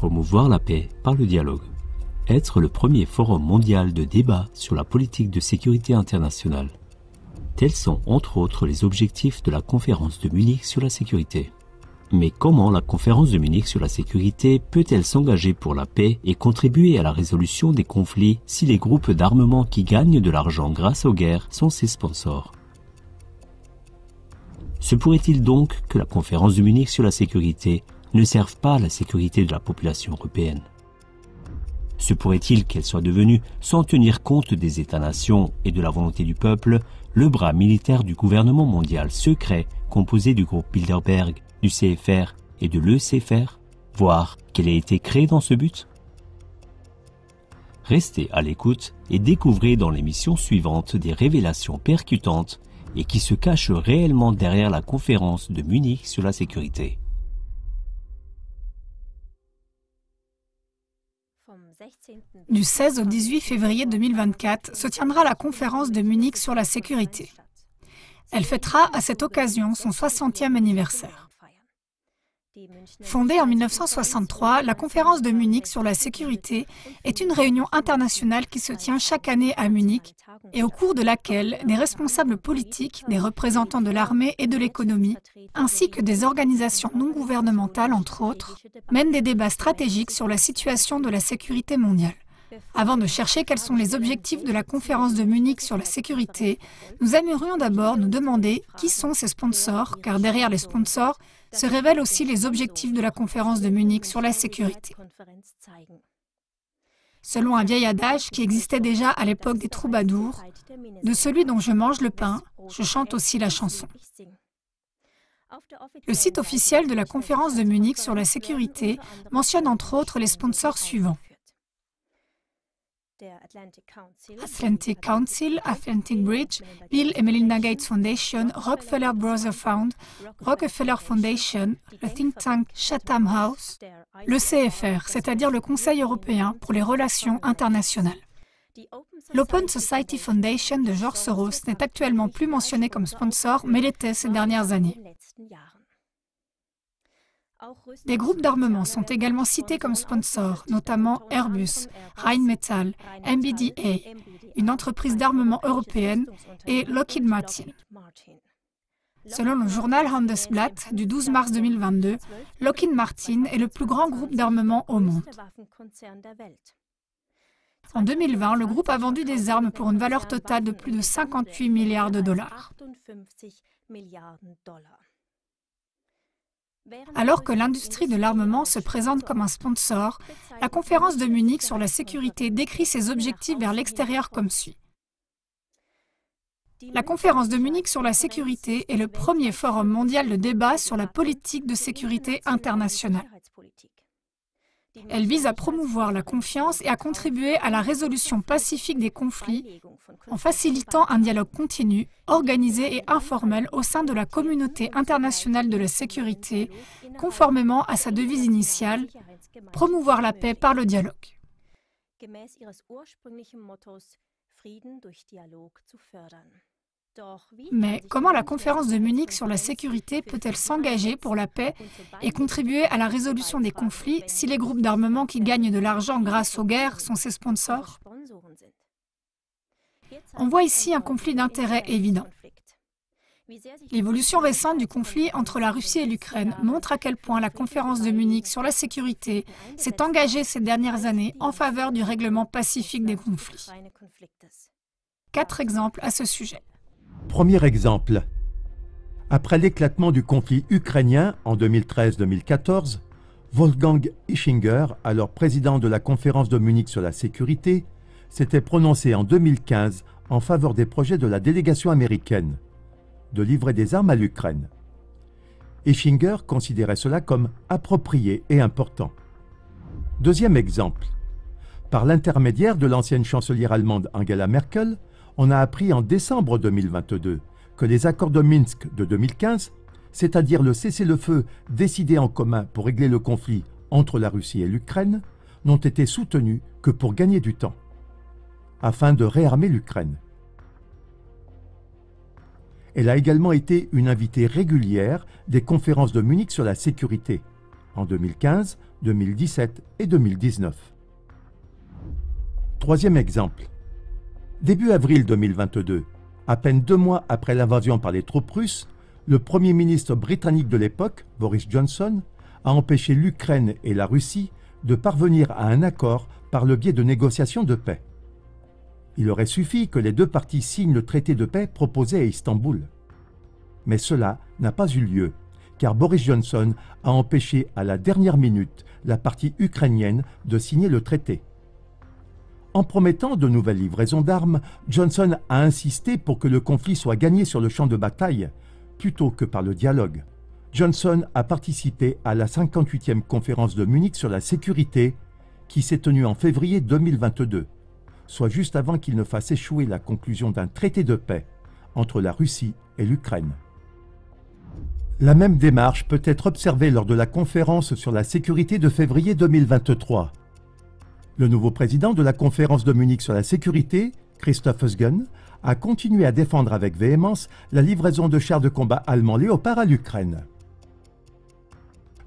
Promouvoir la paix par le dialogue. Être le premier forum mondial de débat sur la politique de sécurité internationale. Tels sont entre autres les objectifs de la conférence de Munich sur la sécurité. Mais comment la conférence de Munich sur la sécurité peut-elle s'engager pour la paix et contribuer à la résolution des conflits si les groupes d'armement qui gagnent de l'argent grâce aux guerres sont ses sponsors? Se pourrait-il donc que la conférence de Munich sur la sécurité ne serve pas à la sécurité de la population européenne? Se pourrait-il qu'elle soit devenue, sans tenir compte des États-nations et de la volonté du peuple, le bras militaire du gouvernement mondial secret composé du groupe Bilderberg, du CFR et de l'ECFR, voire qu'elle ait été créée dans ce but? Restez à l'écoute et découvrez dans l'émission suivante des révélations percutantes et qui se cachent réellement derrière la conférence de Munich sur la sécurité. Du 16 au 18 février 2024 se tiendra la conférence de Munich sur la sécurité. Elle fêtera à cette occasion son 60e anniversaire. Fondée en 1963, la conférence de Munich sur la sécurité est une réunion internationale qui se tient chaque année à Munich et au cours de laquelle des responsables politiques, des représentants de l'armée et de l'économie, ainsi que des organisations non gouvernementales, entre autres, mènent des débats stratégiques sur la situation de la sécurité mondiale. Avant de chercher quels sont les objectifs de la conférence de Munich sur la sécurité, nous aimerions d'abord nous demander qui sont ces sponsors, car derrière les sponsors se révèlent aussi les objectifs de la conférence de Munich sur la sécurité. Selon un vieil adage qui existait déjà à l'époque des troubadours, « De celui dont je mange le pain, je chante aussi la chanson ». Le site officiel de la conférence de Munich sur la sécurité mentionne entre autres les sponsors suivants. Atlantic Council, Atlantic Bridge, Bill et Melinda Gates Foundation, Rockefeller Brothers Fund, Rockefeller Foundation, le think tank Chatham House, le CFR, c'est-à-dire le Conseil européen pour les relations internationales. L'Open Society Foundation de George Soros n'est actuellement plus mentionné comme sponsor, mais l'était ces dernières années. Des groupes d'armement sont également cités comme sponsors, notamment Airbus, Rheinmetall, MBDA, une entreprise d'armement européenne, et Lockheed Martin. Selon le journal Handelsblatt du 12 mars 2022, Lockheed Martin est le plus grand groupe d'armement au monde. En 2020, le groupe a vendu des armes pour une valeur totale de plus de 58 milliards de dollars. Alors que l'industrie de l'armement se présente comme un sponsor, la conférence de Munich sur la sécurité décrit ses objectifs vers l'extérieur comme suit. La conférence de Munich sur la sécurité est le premier forum mondial de débat sur la politique de sécurité internationale. Elle vise à promouvoir la confiance et à contribuer à la résolution pacifique des conflits en facilitant un dialogue continu, organisé et informel au sein de la communauté internationale de la sécurité, conformément à sa devise initiale, promouvoir la paix par le dialogue. Mais comment la conférence de Munich sur la sécurité peut-elle s'engager pour la paix et contribuer à la résolution des conflits si les groupes d'armement qui gagnent de l'argent grâce aux guerres sont ses sponsors? On voit ici un conflit d'intérêts évident. L'évolution récente du conflit entre la Russie et l'Ukraine montre à quel point la conférence de Munich sur la sécurité s'est engagée ces dernières années en faveur du règlement pacifique des conflits. 4 exemples à ce sujet. Premier exemple. Après l'éclatement du conflit ukrainien en 2013-2014, Wolfgang Ischinger, alors président de la conférence de Munich sur la sécurité, s'était prononcé en 2015 en faveur des projets de la délégation américaine de livrer des armes à l'Ukraine. Ischinger considérait cela comme approprié et important. Deuxième exemple. Par l'intermédiaire de l'ancienne chancelière allemande Angela Merkel, on a appris en décembre 2022 que les accords de Minsk de 2015, c'est-à-dire le cessez-le-feu décidé en commun pour régler le conflit entre la Russie et l'Ukraine, n'ont été soutenus que pour gagner du temps, afin de réarmer l'Ukraine. Elle a également été une invitée régulière des conférences de Munich sur la sécurité, en 2015, 2017 et 2019. Troisième exemple. Début avril 2022, à peine 2 mois après l'invasion par les troupes russes, le Premier ministre britannique de l'époque, Boris Johnson, a empêché l'Ukraine et la Russie de parvenir à un accord par le biais de négociations de paix. Il aurait suffi que les deux parties signent le traité de paix proposé à Istanbul. Mais cela n'a pas eu lieu, car Boris Johnson a empêché à la dernière minute la partie ukrainienne de signer le traité. En promettant de nouvelles livraisons d'armes, Johnson a insisté pour que le conflit soit gagné sur le champ de bataille, plutôt que par le dialogue. Johnson a participé à la 58e conférence de Munich sur la sécurité, qui s'est tenue en février 2022, soit juste avant qu'il ne fasse échouer la conclusion d'un traité de paix entre la Russie et l'Ukraine. La même démarche peut être observée lors de la conférence sur la sécurité de février 2023. Le nouveau président de la conférence de Munich sur la sécurité, Christoph Eusgen, a continué à défendre avec véhémence la livraison de chars de combat allemands Léopard à l'Ukraine.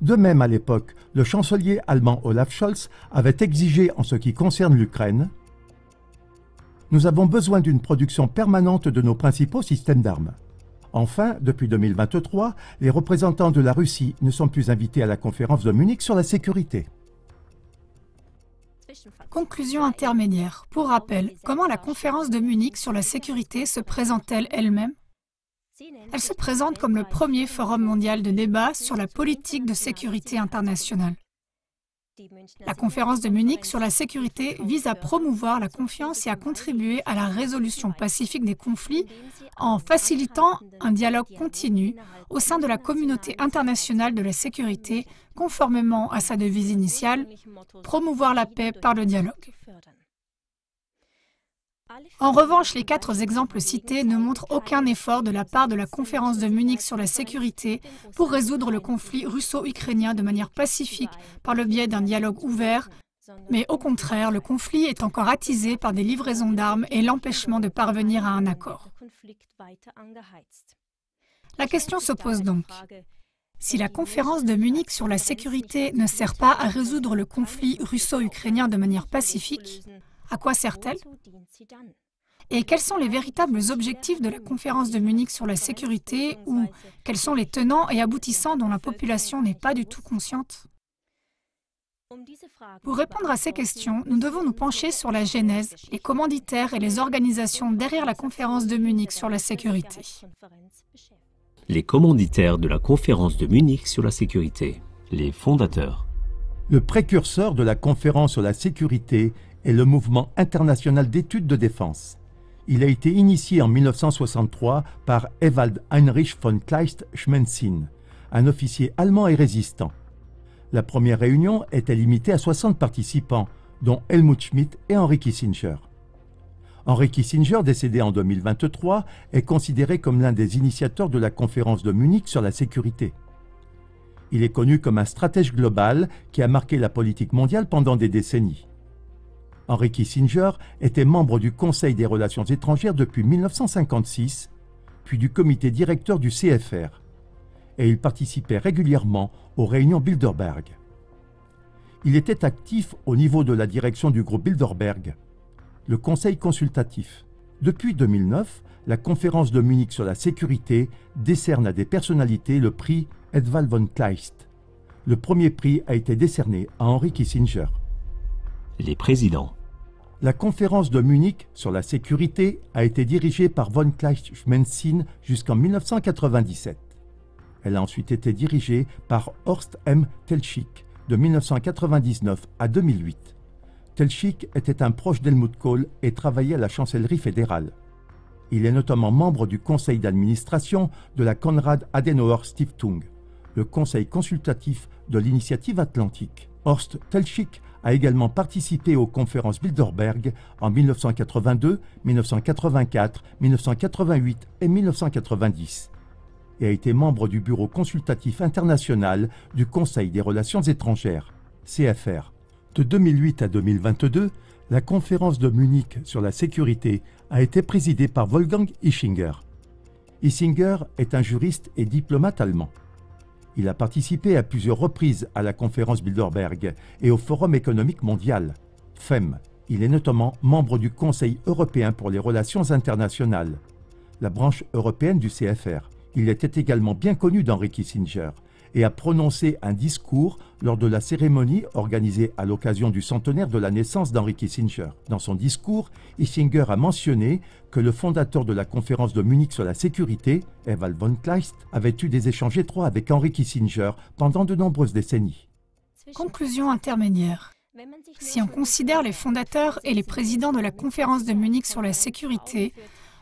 De même, à l'époque, le chancelier allemand Olaf Scholz avait exigé en ce qui concerne l'Ukraine « Nous avons besoin d'une production permanente de nos principaux systèmes d'armes. » Enfin, depuis 2023, les représentants de la Russie ne sont plus invités à la conférence de Munich sur la sécurité. Conclusion intermédiaire. Pour rappel, comment la conférence de Munich sur la sécurité se présente-t-elle elle-même? Elle se présente comme le premier forum mondial de débat sur la politique de sécurité internationale. La conférence de Munich sur la sécurité vise à promouvoir la confiance et à contribuer à la résolution pacifique des conflits en facilitant un dialogue continu au sein de la communauté internationale de la sécurité, conformément à sa devise initiale, promouvoir la paix par le dialogue. En revanche, les 4 exemples cités ne montrent aucun effort de la part de la conférence de Munich sur la sécurité pour résoudre le conflit russo-ukrainien de manière pacifique par le biais d'un dialogue ouvert, mais au contraire, le conflit est encore attisé par des livraisons d'armes et l'empêchement de parvenir à un accord. La question se pose donc. Si la conférence de Munich sur la sécurité ne sert pas à résoudre le conflit russo-ukrainien de manière pacifique, à quoi sert-elle? Et quels sont les véritables objectifs de la conférence de Munich sur la sécurité ou quels sont les tenants et aboutissants dont la population n'est pas du tout consciente? Pour répondre à ces questions, nous devons nous pencher sur la genèse, les commanditaires et les organisations derrière la conférence de Munich sur la sécurité. Les commanditaires de la conférence de Munich sur la sécurité, les fondateurs. Le précurseur de la conférence sur la sécurité est le mouvement international d'études de défense. Il a été initié en 1963 par Ewald Heinrich von Kleist-Schmencin, un officier allemand et résistant. La première réunion était limitée à 60 participants, dont Helmut Schmidt et Henry Kissinger. Henry Kissinger, décédé en 2023, est considéré comme l'un des initiateurs de la conférence de Munich sur la sécurité. Il est connu comme un stratège global qui a marqué la politique mondiale pendant des décennies. Henry Kissinger était membre du Conseil des Relations étrangères depuis 1956, puis du comité directeur du CFR, et il participait régulièrement aux réunions Bilderberg. Il était actif au niveau de la direction du groupe Bilderberg, le Conseil consultatif. Depuis 2009, la conférence de Munich sur la sécurité décerne à des personnalités le prix Ewald von Kleist. Le premier prix a été décerné à Henry Kissinger. Les présidents. La conférence de Munich sur la sécurité a été dirigée par von Kleist-Schmencin jusqu'en 1997. Elle a ensuite été dirigée par Horst M. Telschik de 1999 à 2008. Telschik était un proche d'Helmut Kohl et travaillait à la chancellerie fédérale. Il est notamment membre du conseil d'administration de la Konrad Adenauer Stiftung, le conseil consultatif de l'initiative atlantique. Horst Telschik a également participé aux conférences Bilderberg en 1982, 1984, 1988 et 1990 et a été membre du bureau consultatif international du Conseil des Relations étrangères, CFR. De 2008 à 2022, la conférence de Munich sur la sécurité a été présidée par Wolfgang Ischinger. Ischinger est un juriste et diplomate allemand. Il a participé à plusieurs reprises à la conférence Bilderberg et au Forum économique mondial, FEM. Il est notamment membre du Conseil européen pour les relations internationales, la branche européenne du CFR. Il était également bien connu d'Henry Kissinger et a prononcé un discours lors de la cérémonie organisée à l'occasion du centenaire de la naissance d'Henry Kissinger. Dans son discours, Kissinger a mentionné que le fondateur de la conférence de Munich sur la sécurité, Ewald von Kleist, avait eu des échanges étroits avec Henry Kissinger pendant de nombreuses décennies. Conclusion intermédiaire. Si on considère les fondateurs et les présidents de la conférence de Munich sur la sécurité,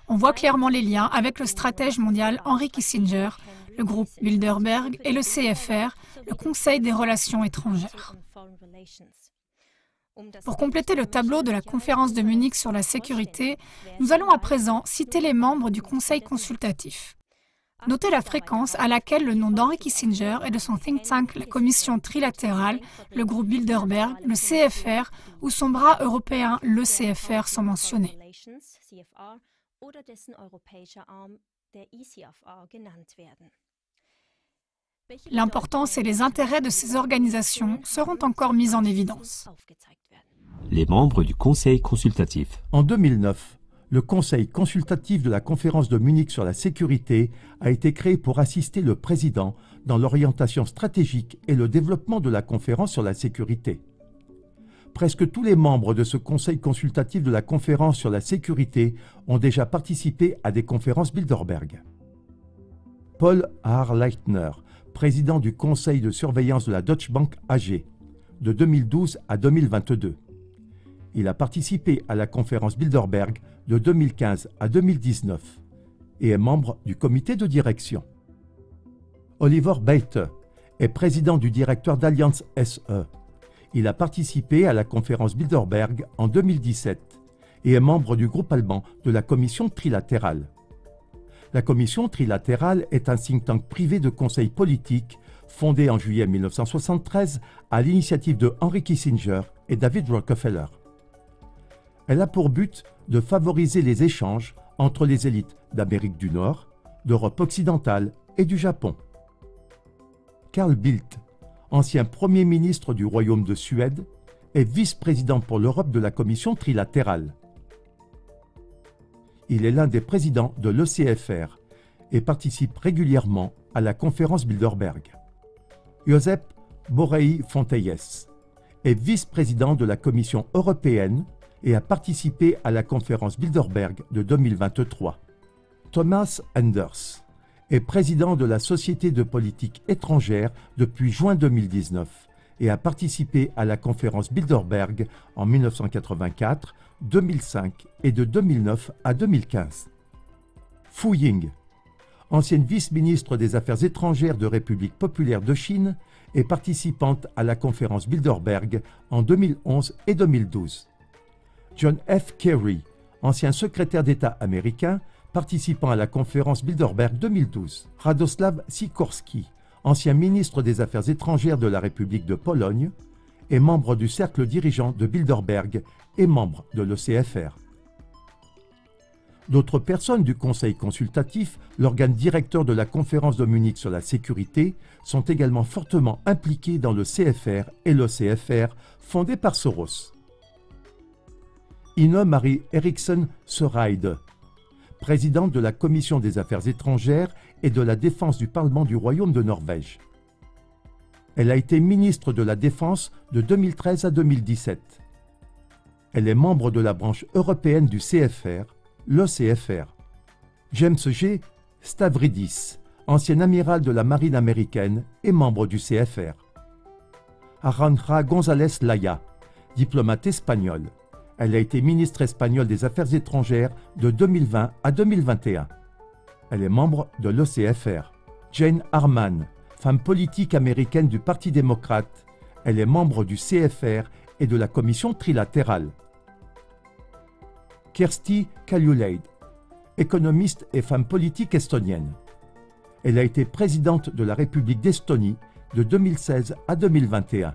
on voit clairement les liens avec le stratège mondial Henry Kissinger, le groupe Bilderberg et le CFR, le Conseil des relations étrangères. Pour compléter le tableau de la conférence de Munich sur la sécurité, nous allons à présent citer les membres du Conseil consultatif. Notez la fréquence à laquelle le nom d'Henry Kissinger et de son think tank, la Commission trilatérale, le groupe Bilderberg, le CFR ou son bras européen, le CFR, sont mentionnés. L'importance et les intérêts de ces organisations seront encore mis en évidence. Les membres du Conseil consultatif. En 2009, le Conseil consultatif de la conférence de Munich sur la sécurité a été créé pour assister le président dans l'orientation stratégique et le développement de la conférence sur la sécurité. Presque tous les membres de ce Conseil consultatif de la conférence sur la sécurité ont déjà participé à des conférences Bilderberg. Paul Harleitner, président du Conseil de surveillance de la Deutsche Bank AG, de 2012 à 2022. Il a participé à la conférence Bilderberg de 2015 à 2019 et est membre du comité de direction. Oliver Bäte est président du directoire d'Allianz SE. Il a participé à la conférence Bilderberg en 2017 et est membre du groupe allemand de la Commission trilatérale. La Commission trilatérale est un think tank privé de conseil politique fondé en juillet 1973 à l'initiative de Henry Kissinger et David Rockefeller. Elle a pour but de favoriser les échanges entre les élites d'Amérique du Nord, d'Europe occidentale et du Japon. Carl Bildt, ancien Premier ministre du Royaume de Suède, est vice-président pour l'Europe de la Commission trilatérale. Il est l'un des présidents de l'ECFR et participe régulièrement à la conférence Bilderberg. Josep Borrell Fontelles est vice-président de la Commission européenne et a participé à la conférence Bilderberg de 2023. Thomas Enders est président de la Société de politique étrangère depuis juin 2019 et a participé à la conférence Bilderberg en 1984, 2005 et de 2009 à 2015. Fu Ying, ancienne vice-ministre des Affaires étrangères de République populaire de Chine et participante à la conférence Bilderberg en 2011 et 2012. John F. Kerry, ancien secrétaire d'État américain, participant à la conférence Bilderberg 2012. Radoslav Sikorski, ancien ministre des Affaires étrangères de la République de Pologne, est membre du cercle dirigeant de Bilderberg et membre de l'ECFR. D'autres personnes du Conseil consultatif, l'organe directeur de la conférence de Munich sur la sécurité, sont également fortement impliquées dans le CFR et l'ECFR fondé par Soros. Ine Marie Eriksson Søreide, présidente de la Commission des Affaires étrangères et de la Défense du Parlement du Royaume de Norvège. Elle a été ministre de la Défense de 2013 à 2017. Elle est membre de la branche européenne du CFR, l'ECFR. James G. Stavridis, ancien amiral de la marine américaine et membre du CFR. Arantxa González Laya, diplomate espagnole. Elle a été ministre espagnole des Affaires étrangères de 2020 à 2021. Elle est membre de l'ECFR. Jane Harman, femme politique américaine du Parti démocrate. Elle est membre du CFR et de la Commission trilatérale. Kersti Kaljulaid, économiste et femme politique estonienne. Elle a été présidente de la République d'Estonie de 2016 à 2021.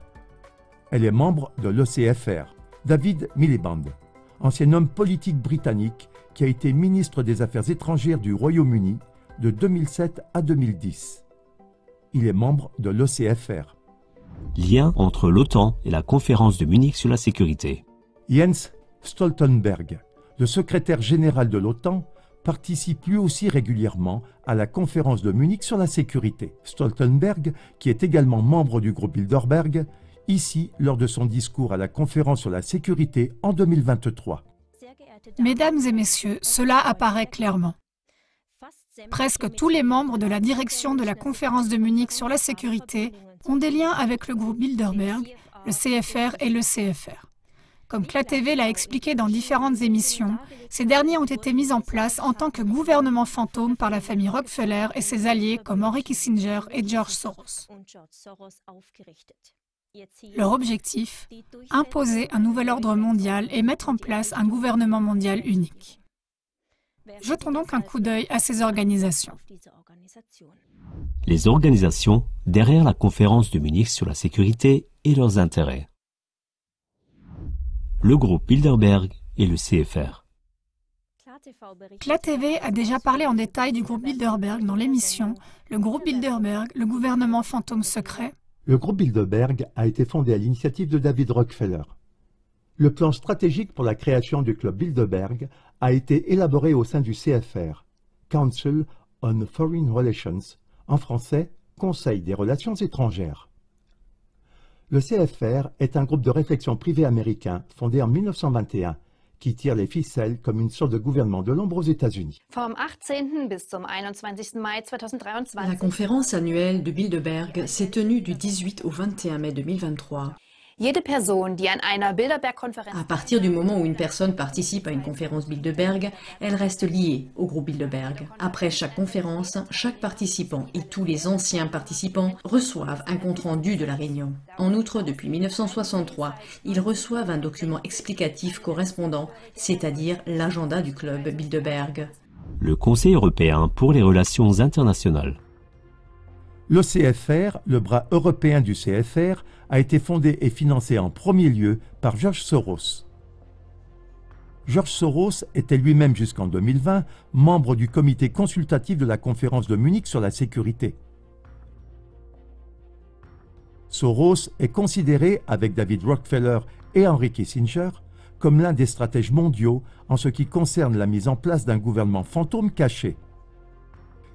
Elle est membre de l'ECFR. David Miliband, ancien homme politique britannique qui a été ministre des Affaires étrangères du Royaume-Uni de 2007 à 2010. Il est membre de l'OCFR. Lien entre l'OTAN et la conférence de Munich sur la sécurité. Jens Stoltenberg, le secrétaire général de l'OTAN, participe lui aussi régulièrement à la conférence de Munich sur la sécurité. Stoltenberg, qui est également membre du groupe Bilderberg, ici lors de son discours à la conférence sur la sécurité en 2023. Mesdames et messieurs, cela apparaît clairement. Presque tous les membres de la direction de la conférence de Munich sur la sécurité ont des liens avec le groupe Bilderberg, le CFR et le CFR. Comme CLA-TV l'a expliqué dans différentes émissions, ces derniers ont été mis en place en tant que gouvernement fantôme par la famille Rockefeller et ses alliés comme Henry Kissinger et George Soros. Leur objectif, imposer un nouvel ordre mondial et mettre en place un gouvernement mondial unique. Jetons donc un coup d'œil à ces organisations. Les organisations derrière la conférence de Munich sur la sécurité et leurs intérêts. Le groupe Bilderberg et le CFR. CLA-TV a déjà parlé en détail du groupe Bilderberg dans l'émission « Le groupe Bilderberg, le gouvernement fantôme secret ». Le groupe Bilderberg a été fondé à l'initiative de David Rockefeller. Le plan stratégique pour la création du club Bilderberg a été élaboré au sein du CFR, Council on Foreign Relations, en français, Conseil des relations étrangères. Le CFR est un groupe de réflexion privé américain fondé en 1921 qui tire les ficelles comme une sorte de gouvernement de l'ombre aux États-Unis. La conférence annuelle de Bilderberg s'est tenue du 18 au 21 mai 2023. À partir du moment où une personne participe à une conférence Bilderberg, elle reste liée au groupe Bilderberg. Après chaque conférence, chaque participant et tous les anciens participants reçoivent un compte-rendu de la réunion. En outre, depuis 1963, ils reçoivent un document explicatif correspondant, c'est-à-dire l'agenda du club Bilderberg. Le Conseil européen pour les relations internationales. L'OCFR, le bras européen du CFR, a été fondé et financé en premier lieu par George Soros. George Soros était lui-même jusqu'en 2020 membre du comité consultatif de la conférence de Munich sur la sécurité. Soros est considéré, avec David Rockefeller et Henry Kissinger, comme l'un des stratèges mondiaux en ce qui concerne la mise en place d'un gouvernement fantôme caché.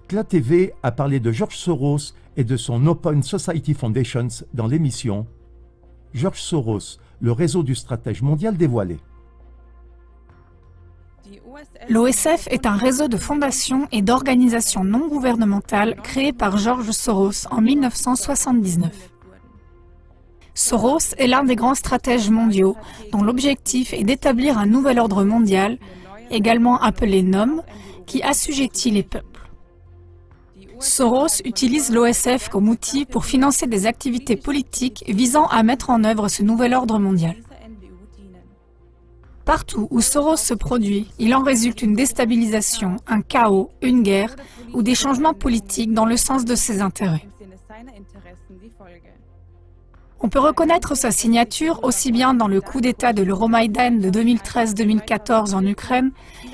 CLA-TV a parlé de George Soros et de son Open Society Foundations dans l'émission « George Soros, le réseau du stratège mondial dévoilé ». L'OSF est un réseau de fondations et d'organisations non gouvernementales créé par George Soros en 1979. Soros est l'un des grands stratèges mondiaux dont l'objectif est d'établir un nouvel ordre mondial, également appelé NOM, qui assujettit les peuples. Soros utilise l'OSF comme outil pour financer des activités politiques visant à mettre en œuvre ce nouvel ordre mondial. Partout où Soros se produit, il en résulte une déstabilisation, un chaos, une guerre ou des changements politiques dans le sens de ses intérêts. On peut reconnaître sa signature aussi bien dans le coup d'État de l'Euromaïdan de 2013-2014 en Ukraine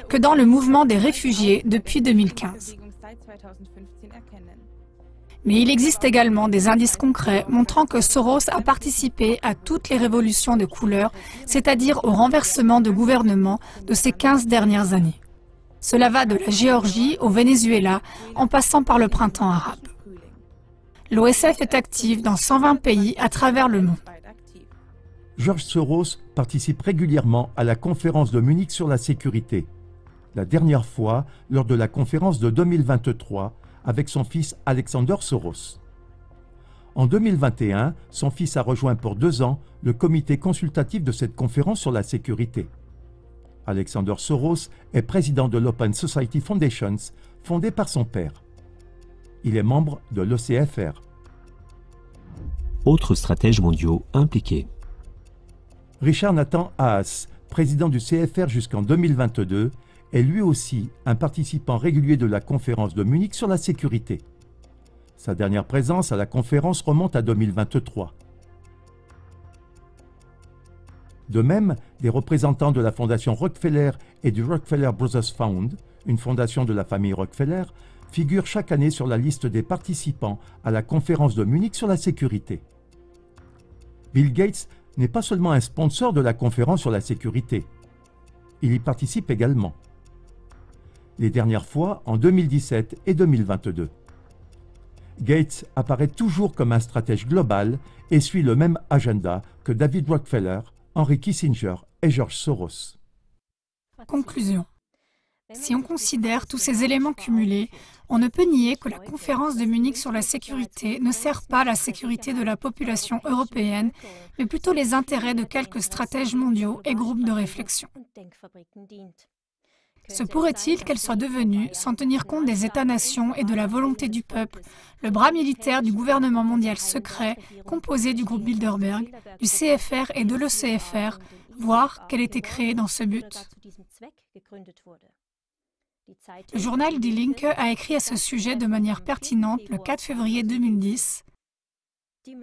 que dans le mouvement des réfugiés depuis 2015. Mais il existe également des indices concrets montrant que Soros a participé à toutes les révolutions de couleur, c'est-à-dire au renversement de gouvernement de ces 15 dernières années. Cela va de la Géorgie au Venezuela, en passant par le printemps arabe. L'OSF est active dans 120 pays à travers le monde. George Soros participe régulièrement à la conférence de Munich sur la sécurité. La dernière fois, lors de la conférence de 2023, avec son fils Alexander Soros. En 2021, son fils a rejoint pour 2 ans le comité consultatif de cette conférence sur la sécurité. Alexander Soros est président de l'Open Society Foundations, fondée par son père. Il est membre de l'OCFR. Autres stratèges mondiaux impliqués. Richard Nathan Haas, président du CFR jusqu'en 2022, est lui aussi un participant régulier de la conférence de Munich sur la sécurité. Sa dernière présence à la conférence remonte à 2023. De même, des représentants de la fondation Rockefeller et du Rockefeller Brothers Fund, une fondation de la famille Rockefeller, figure chaque année sur la liste des participants à la conférence de Munich sur la sécurité. Bill Gates n'est pas seulement un sponsor de la conférence sur la sécurité. Il y participe également. Les dernières fois, en 2017 et 2022. Gates apparaît toujours comme un stratège global et suit le même agenda que David Rockefeller, Henry Kissinger et George Soros. Conclusion. Si on considère tous ces éléments cumulés, on ne peut nier que la conférence de Munich sur la sécurité ne sert pas la sécurité de la population européenne, mais plutôt les intérêts de quelques stratèges mondiaux et groupes de réflexion. Se pourrait-il qu'elle soit devenue, sans tenir compte des États-nations et de la volonté du peuple, le bras militaire du gouvernement mondial secret, composé du groupe Bilderberg, du CFR et de l'ECFR, voire qu'elle était créée dans ce but? Le journal Die Linke a écrit à ce sujet de manière pertinente le 4 février 2010.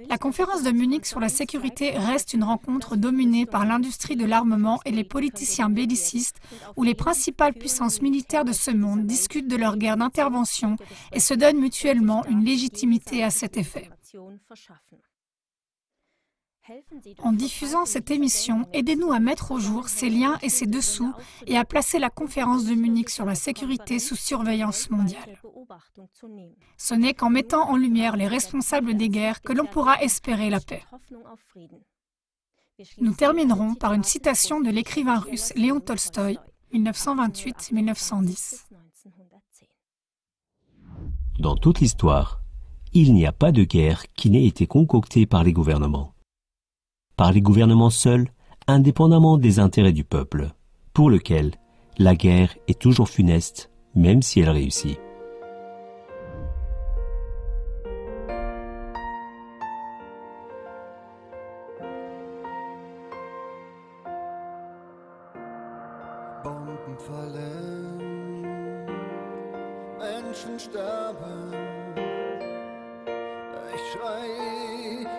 La conférence de Munich sur la sécurité reste une rencontre dominée par l'industrie de l'armement et les politiciens bellicistes où les principales puissances militaires de ce monde discutent de leur guerre d'intervention et se donnent mutuellement une légitimité à cet effet. En diffusant cette émission, aidez-nous à mettre au jour ces liens et ces dessous et à placer la conférence de Munich sur la sécurité sous surveillance mondiale. Ce n'est qu'en mettant en lumière les responsables des guerres que l'on pourra espérer la paix. Nous terminerons par une citation de l'écrivain russe Léon Tolstoï, 1928-1910. Dans toute l'histoire, il n'y a pas de guerre qui n'ait été concoctée par les gouvernements. Par les gouvernements seuls, indépendamment des intérêts du peuple, pour lequel la guerre est toujours funeste, même si elle réussit. Bomben fallen, Menschen sterben. Ich schrei,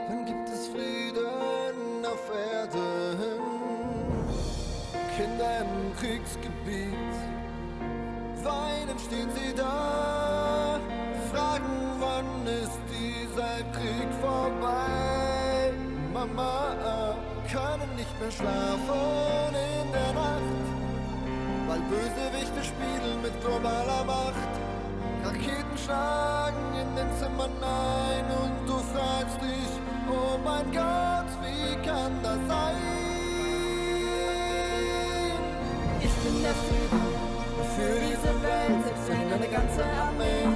wann gibt es Frieden auf Erden? Kinder im Kriegsgebiet, weinend stehen sie da, fragen, wann ist dieser Krieg vorbei? Mama, können nicht mehr schlafen in der Nacht, weil Bösewichte spielen mit globaler Macht. Raketen schlagen in den Zimmern ein und du fragst dich, oh mein Gott, wie kann das sein? Ich bin der Frieden für diese Welt, selbst wenn eine ganze Armee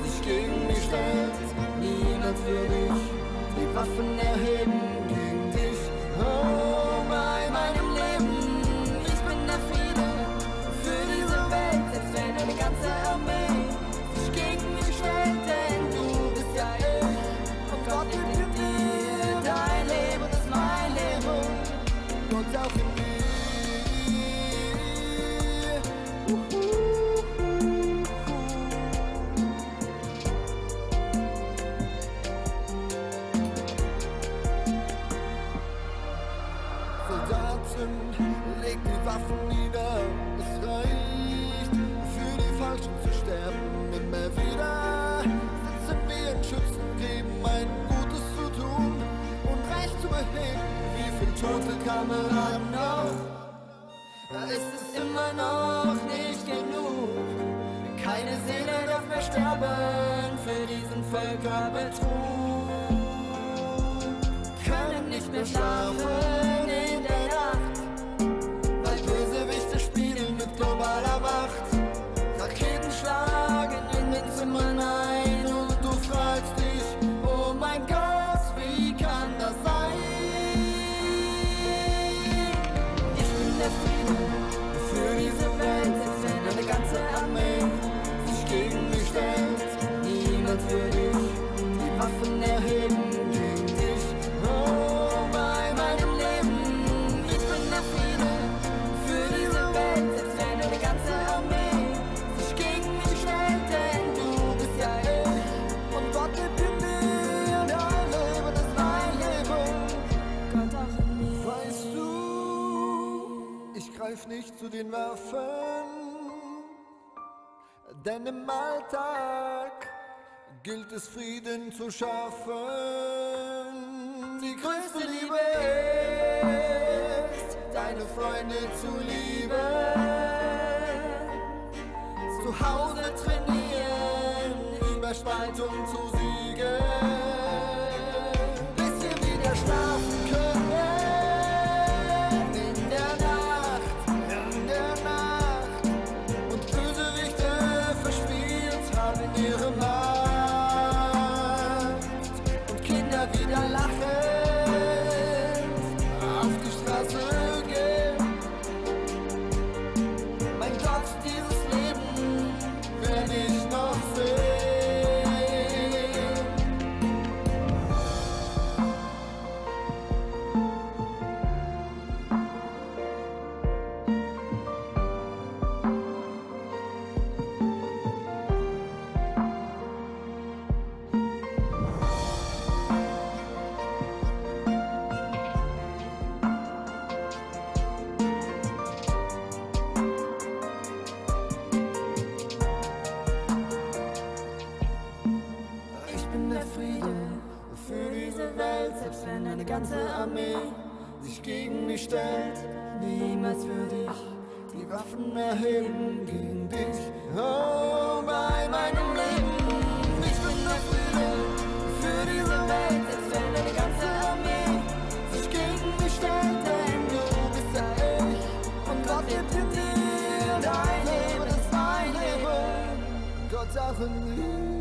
sich gegen mich stellt. Niemals würde ich die Waffen erheben gegen dich, oh bei meinem Leben. Ich bin der Frieden für diese Welt, selbst wenn eine ganze Armee sich gegen mich stellt, denn du bist ja ich und Gott gibt dir dein Leben ist mein Leben und auch in mir. Soldaten, legt die Waffen nieder, es reicht, für die Falschen zu sterben, immer wieder sitzen wir in Schützengräben, ein Gutes zu tun und Recht zu beheben. Wie viele tote Kameraden noch? Da ist es immer noch nicht genug. Keine Seele darf mehr sterben für diesen Völkerbetrug. Können nicht mehr schlafen in der Nacht, weil Bösewichte spielen mit globaler Macht. Raketen schlagen in den Zimmern ein und du fragst dich, oh mein Gott, wie kann das sein? Ich bin der Frieden für diese Welt, selbst wenn eine ganze Armee sich gegen mich stellt. Niemals würde ich die Waffen erheben gegen dich, oh bei meinem Leben. Ich bin der Frieden für diese Welt, selbst wenn eine ganze Armee sich gegen mich stellt, denn du bist ja ich und Gott gibt in mir dein Leben ist mein Leben. Gott auch in mir. Weißt du, ich greif nicht zu den Waffen, Denn im Alltag gilt es Frieden zu schaffen. Die größte Liebe ist, deine Freunde zu lieben. Zu Hause trainieren, über Spaltung zu siegen. Bis wir wieder schlafen können. In der Nacht. Und Bösewichte verspielt haben ihre Macht. Und Kinder wieder lachend auf die Straße gehen. Mein Gott, dieses Leben werde ich noch sehen. Ich bin der Friede für diese Welt, selbst wenn eine ganze Armee sich gegen mich stellt. Niemals würde ich die Waffen erheben gegen dich. Oh, bei meinem Leben. Ich bin der Friede für diese Welt, selbst wenn eine ganze Armee sich gegen mich stellt. Denn du bist ja ich und Gott lebt in dir. Dein Leben ist mein Leben, Gott auch in mir.